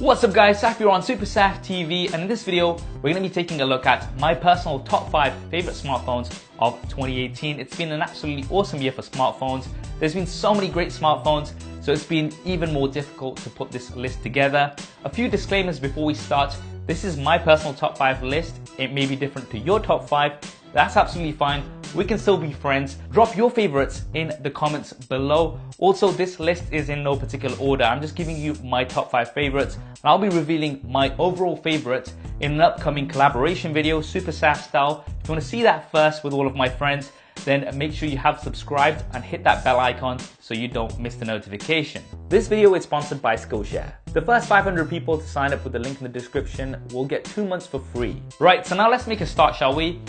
What's up guys, Saf here on Super Saf TV, and in this video we're going to be taking a look at my personal top 5 favorite smartphones of 2018. It's been an absolutely awesome year for smartphones. There's been so many great smartphones, so it's been even more difficult to put this list together. A few disclaimers before we start. This is my personal top 5 list. It may be different to your top 5. That's absolutely fine. We can still be friends. Drop your favorites in the comments below. Also, this list is in no particular order. I'm just giving you my top 5 favorites, and I'll be revealing my overall favorites in an upcoming collaboration video, Super Saf style. If you want to see that first with all of my friends, then make sure you have subscribed and hit that bell icon so you don't miss the notification. This video is sponsored by Skillshare. The first 500 people to sign up with the link in the description will get 2 months for free. Right, so now let's make a start, shall we?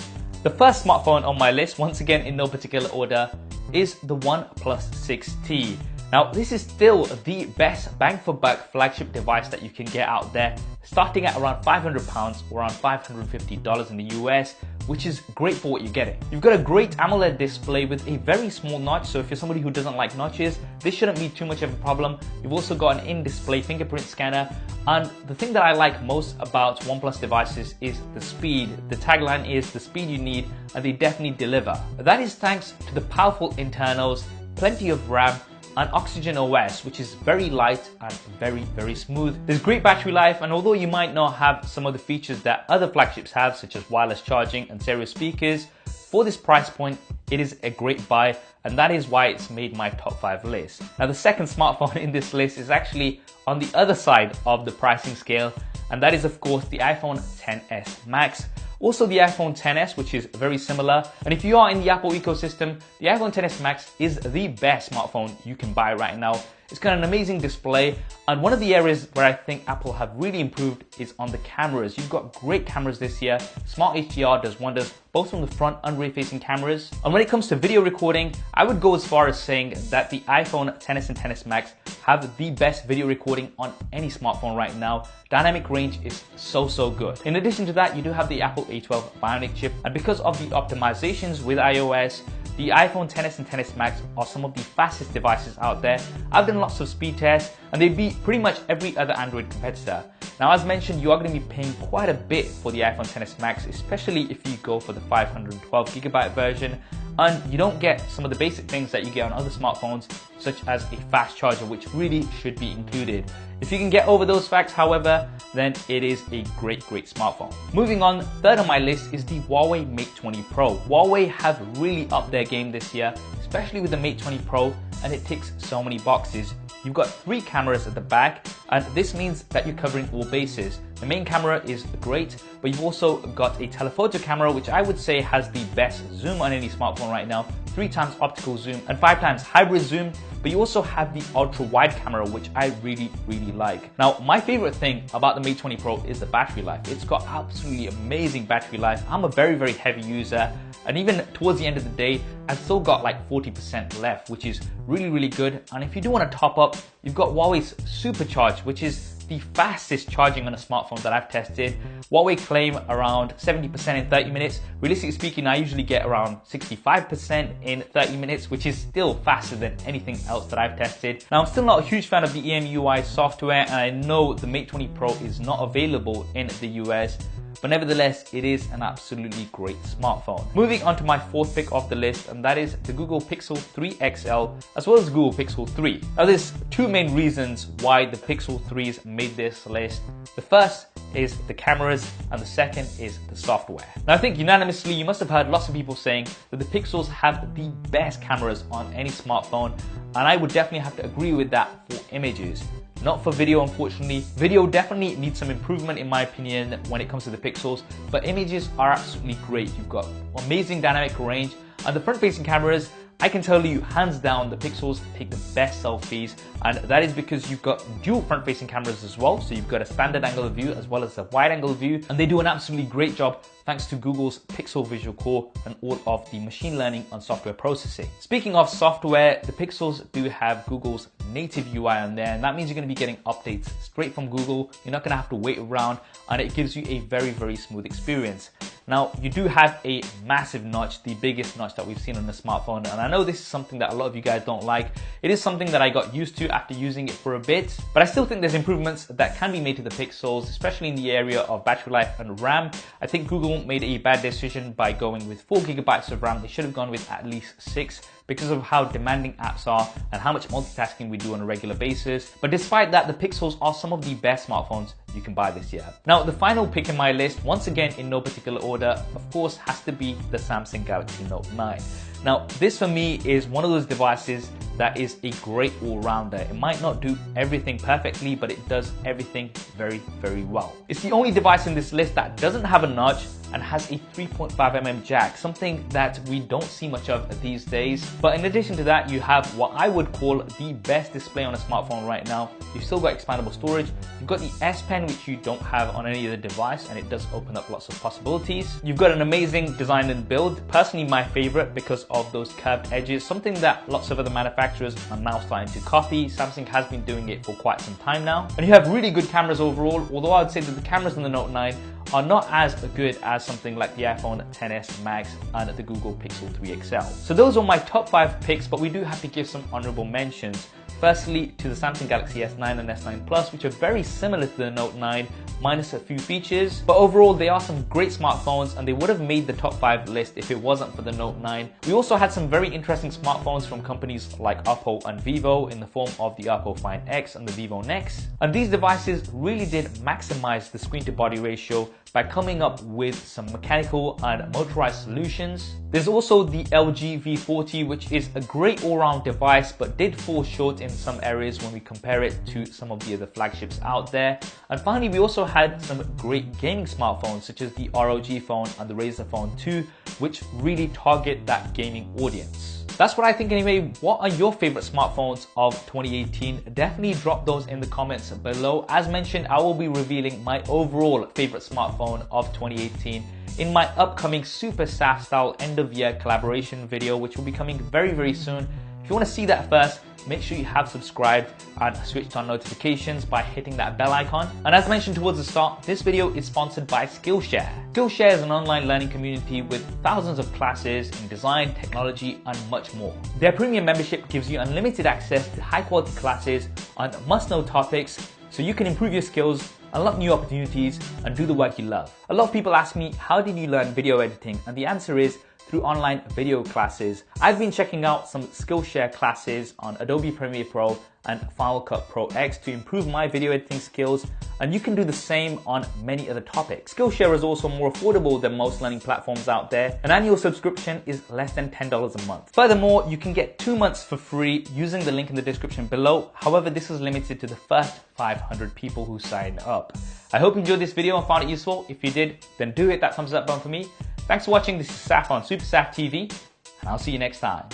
The first smartphone on my list, once again in no particular order, is the OnePlus 6T. Now, this is still the best bang for buck flagship device that you can get out there, starting at around £500 or around $550 in the US, which is great for what you're getting. You've got a great AMOLED display with a very small notch, so if you're somebody who doesn't like notches, this shouldn't be too much of a problem. You've also got an in-display fingerprint scanner, and the thing that I like most about OnePlus devices is the speed. The tagline is the speed you need, and they definitely deliver. That is thanks to the powerful internals, plenty of RAM, and Oxygen OS, which is very light and very smooth. There's great battery life, and although you might not have some of the features that other flagships have, such as wireless charging and stereo speakers, for this price point, it is a great buy, and that is why it's made my top 5 list. Now, the second smartphone in this list is actually on the other side of the pricing scale, and that is of course the iPhone XS Max. Also the iPhone XS, which is very similar. And if you are in the Apple ecosystem, the iPhone XS Max is the best smartphone you can buy right now. It's got an amazing display, and one of the areas where I think Apple have really improved is on the cameras. You've got great cameras this year. Smart HDR does wonders, both from the front and rear facing cameras. And when it comes to video recording, I would go as far as saying that the iPhone XS and XS Max have the best video recording on any smartphone right now. Dynamic range is so good. In addition to that, you do have the Apple A12 Bionic chip, and because of the optimizations with iOS, the iPhone XS and XS Max are some of the fastest devices out there. I've done lots of speed tests, and they beat pretty much every other Android competitor. Now, as mentioned, you are going to be paying quite a bit for the iPhone XS Max, especially if you go for the 512GB version, and you don't get some of the basic things that you get on other smartphones, such as a fast charger, which really should be included. If you can get over those facts, however, then it is a great smartphone. Moving on, third on my list is the Huawei Mate 20 Pro. Huawei have really upped their game this year, especially with the Mate 20 Pro, and it ticks so many boxes. You've got 3 cameras at the back, and this means that you're covering all bases. The main camera is great, but you've also got a telephoto camera, which I would say has the best zoom on any smartphone right now, 3 times optical zoom and 5 times hybrid zoom. But you also have the ultra wide camera, which I really like. Now, my favorite thing about the Mate 20 Pro is the battery life. It's got absolutely amazing battery life. I'm a very heavy user, and even towards the end of the day, I've still got like 40% left, which is really good. And if you do want to top up, you've got Huawei's Supercharge, which is the fastest charging on a smartphone that I've tested. Huawei claim around 70% in 30 minutes. Realistically speaking, I usually get around 65% in 30 minutes, which is still faster than anything else that I've tested. Now, I'm still not a huge fan of the EMUI software, and I know the Mate 20 Pro is not available in the US, but nevertheless, it is an absolutely great smartphone. Moving on to my fourth pick of the list, and that is the Google Pixel 3 XL, as well as Google Pixel 3. Now, there's 2 main reasons why the Pixel 3s made this list. The first is the cameras, and the second is the software. Now, I think unanimously, you must have heard lots of people saying that the Pixels have the best cameras on any smartphone, and I would definitely have to agree with that for images. Not for video, unfortunately. Video definitely needs some improvement in my opinion when it comes to the Pixels, but images are absolutely great. You've got amazing dynamic range, and the front-facing cameras, I can tell you hands down the Pixels take the best selfies, and that is because you've got dual front-facing cameras as well. So you've got a standard angle of view as well as a wide angle view, and they do an absolutely great job thanks to Google's Pixel Visual Core and all of the machine learning on software processing. Speaking of software, the Pixels do have Google's native UI on there, and that means you're going to be getting updates straight from Google. You're not going to have to wait around, and it gives you a very smooth experience. Now, you do have a massive notch, the biggest notch that we've seen on the smartphone, and I know this is something that a lot of you guys don't like. It is something that I got used to after using it for a bit, but I still think there's improvements that can be made to the Pixels, especially in the area of battery life and RAM. I think Google made a bad decision by going with 4 GB of RAM. They should have gone with at least 6 because of how demanding apps are and how much multitasking we do on a regular basis. But despite that, the Pixels are some of the best smartphones you can buy this year. Now, the final pick in my list, once again in no particular order, of course, has to be the Samsung Galaxy Note 9. Now, this for me is one of those devices that is a great all-rounder. It might not do everything perfectly, but it does everything very, very well. It's the only device in this list that doesn't have a notch and has a 3.5mm jack, something that we don't see much of these days. But in addition to that, you have what I would call the best display on a smartphone right now. You've still got expandable storage. You've got the S Pen, which you don't have on any other device, and it does open up lots of possibilities. You've got an amazing design and build, personally my favorite because of those curved edges, something that lots of other manufacturers are now starting to copy. Samsung has been doing it for quite some time now. And you have really good cameras overall, although I would say that the cameras on the Note 9 are not as good as something like the iPhone XS Max and the Google Pixel 3 XL. So those are my top 5 picks, but we do have to give some honorable mentions. Firstly, to the Samsung Galaxy S9 and S9 Plus, which are very similar to the Note 9, minus a few features. But overall, they are some great smartphones, and they would have made the top 5 list if it wasn't for the Note 9. We also had some very interesting smartphones from companies like Oppo and Vivo in the form of the Oppo Find X and the Vivo Nex. And these devices really did maximize the screen to body ratio by coming up with some mechanical and motorized solutions. There's also the LG V40, which is a great all-round device, but did fall short in some areas when we compare it to some of the other flagships out there. And finally, we also had some great gaming smartphones such as the ROG phone and the Razer Phone 2, which really target that gaming audience. That's what I think anyway. What are your favorite smartphones of 2018? Definitely drop those in the comments below. As mentioned, I will be revealing my overall favorite smartphone of 2018 in my upcoming Super SAF style end of year collaboration video, which will be coming very, very soon. If you want to see that first, make sure you have subscribed and switched on notifications by hitting that bell icon. And as mentioned towards the start, this video is sponsored by Skillshare. Skillshare is an online learning community with thousands of classes in design, technology, and much more. Their premium membership gives you unlimited access to high quality classes on must-know topics so you can improve your skills, unlock new opportunities, and do the work you love. A lot of people ask me, how did you learn video editing? And the answer is through online video classes. I've been checking out some Skillshare classes on Adobe Premiere Pro and Final Cut Pro X to improve my video editing skills, and you can do the same on many other topics. Skillshare is also more affordable than most learning platforms out there. An annual subscription is less than $10 a month. Furthermore, you can get 2 months for free using the link in the description below. However, this is limited to the first 500 people who sign up. I hope you enjoyed this video and found it useful. If you did, then do hit that thumbs up button for me. Thanks for watching. This is Saf on Super Saf TV, and I'll see you next time.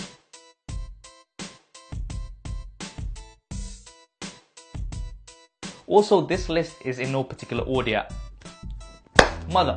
Also, this list is in no particular order. Mother.